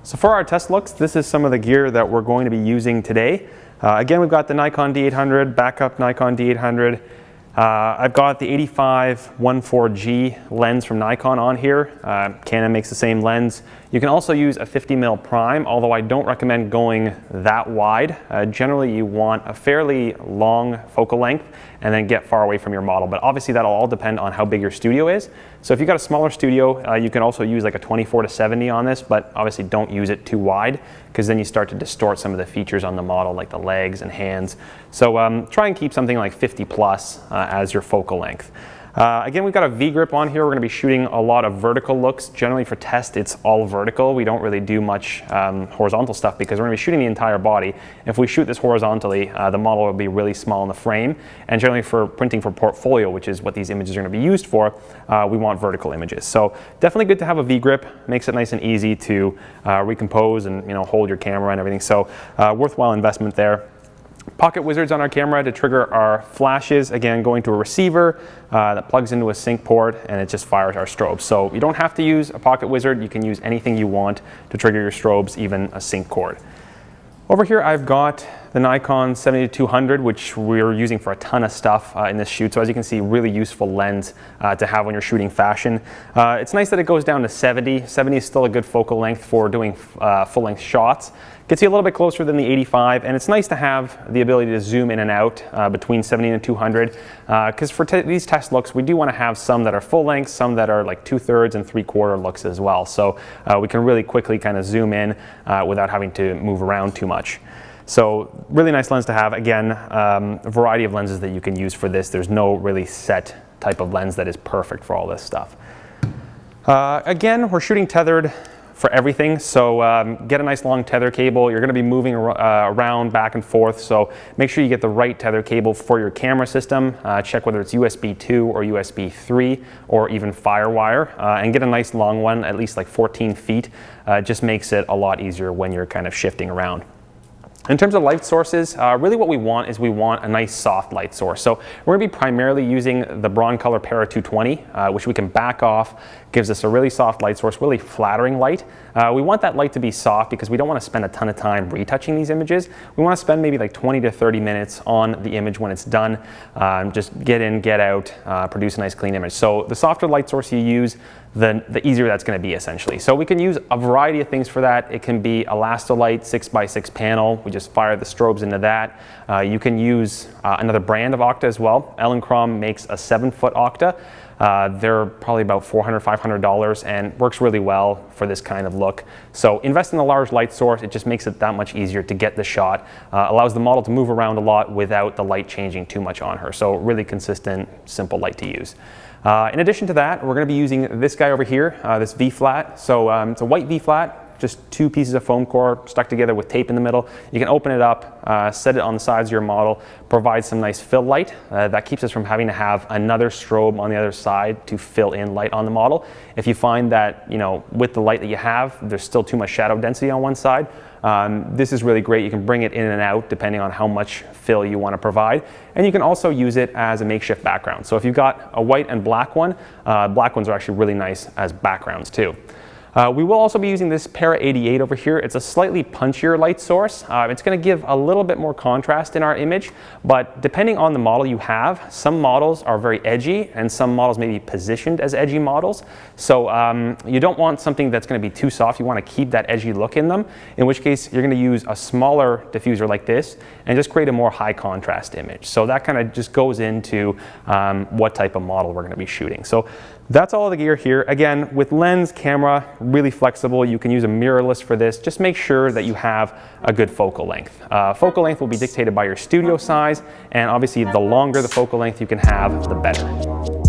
So for our test looks, this is some of the gear that we're going to be using today. Again, we've got the Nikon D800, backup Nikon D800. I've got the 85-14G lens from Nikon on here. Canon makes the same lens. You can also use a 50mm prime, although I don't recommend going that wide. Generally, you want a fairly long focal length and then get far away from your model. But obviously, that'll all depend on how big your studio is. So if you've got a smaller studio, you can also use like a 24-70 on this, but obviously don't use it too wide because then you start to distort some of the features on the model, like the legs and hands. So try and keep something like 50 plus as your focal length. Again, we've got a V-grip on here. We're going to be shooting a lot of vertical looks. Generally for test, it's all vertical. We don't really do much horizontal stuff because we're going to be shooting the entire body. If we shoot this horizontally, the model will be really small in the frame. And generally for printing for portfolio, which is what these images are going to be used for, we want vertical images. So definitely good to have a V-grip. Makes it nice and easy to recompose and hold your camera and everything. So worthwhile investment there. Pocket Wizards on our camera to trigger our flashes, again going to a receiver that plugs into a sync port and it just fires our strobes. So you don't have to use a Pocket Wizard, you can use anything you want to trigger your strobes, even a sync cord. Over here I've got the Nikon 70-200, which we're using for a ton of stuff in this shoot. So as you can see, really useful lens to have when you're shooting fashion. It's nice that it goes down to 70. 70 is still a good focal length for doing full-length shots. Gets you a little bit closer than the 85, and it's nice to have the ability to zoom in and out between 70 and 200, because for these test looks, we do want to have some that are full length, some that are like 2/3 and 3/4 looks as well. So we can really quickly kind of zoom in without having to move around too much. So really nice lens to have. Again, a variety of lenses that you can use for this. There's no really set type of lens that is perfect for all this stuff. Again, we're shooting tethered for everything, so get a nice long tether cable. You're going to be moving around back and forth, so make sure you get the right tether cable for your camera system. Check whether it's USB 2 or USB 3 or even FireWire, and get a nice long one, at least like 14 feet. Just makes it a lot easier when you're kind of shifting around. In terms of light sources, really what we want is we want a nice soft light source. So we're going to be primarily using the Broncolor Para 220, which we can back off, gives us a really soft light source, really flattering light. We want that light to be soft because we don't want to spend a ton of time retouching these images. We want to spend maybe like 20 to 30 minutes on the image when it's done. Just get in, get out, produce a nice clean image. So the softer light source you use, the easier that's going to be essentially. So we can use a variety of things for that. It can be Elastolite 6x6 panel. We just fire the strobes into that. You can use another brand of Octa as well. Elinchrom makes a 7-foot Octa. They're probably about $400, $500 and works really well for this kind of look. So invest in a large light source. It just makes it that much easier to get the shot. Allows the model to move around a lot without the light changing too much on her. So really consistent, simple light to use. In addition to that, we're going to be using this guy over here, this V-flat. So it's a white V-flat. Just 2 pieces of foam core stuck together with tape in the middle. You can open it up, set it on the sides of your model, provide some nice fill light. That keeps us from having to have another strobe on the other side to fill in light on the model. If you find that, with the light that you have, there's still too much shadow density on one side, this is really great. You can bring it in and out depending on how much fill you want to provide. And you can also use it as a makeshift background. So if you've got a white and black one, black ones are actually really nice as backgrounds too. We will also be using this Para 88 over here. It's a slightly punchier light source. It's going to give a little bit more contrast in our image, but depending on the model you have, some models are very edgy and some models may be positioned as edgy models. So you don't want something that's going to be too soft. You want to keep that edgy look in them, in which case you're going to use a smaller diffuser like this and just create a more high contrast image. So that kind of just goes into what type of model we're going to be shooting. So that's all of the gear here. Again, with lens, camera, really flexible. You can use a mirrorless for this. Just make sure that you have a good focal length. Focal length will be dictated by your studio size, and obviously the longer the focal length you can have, the better.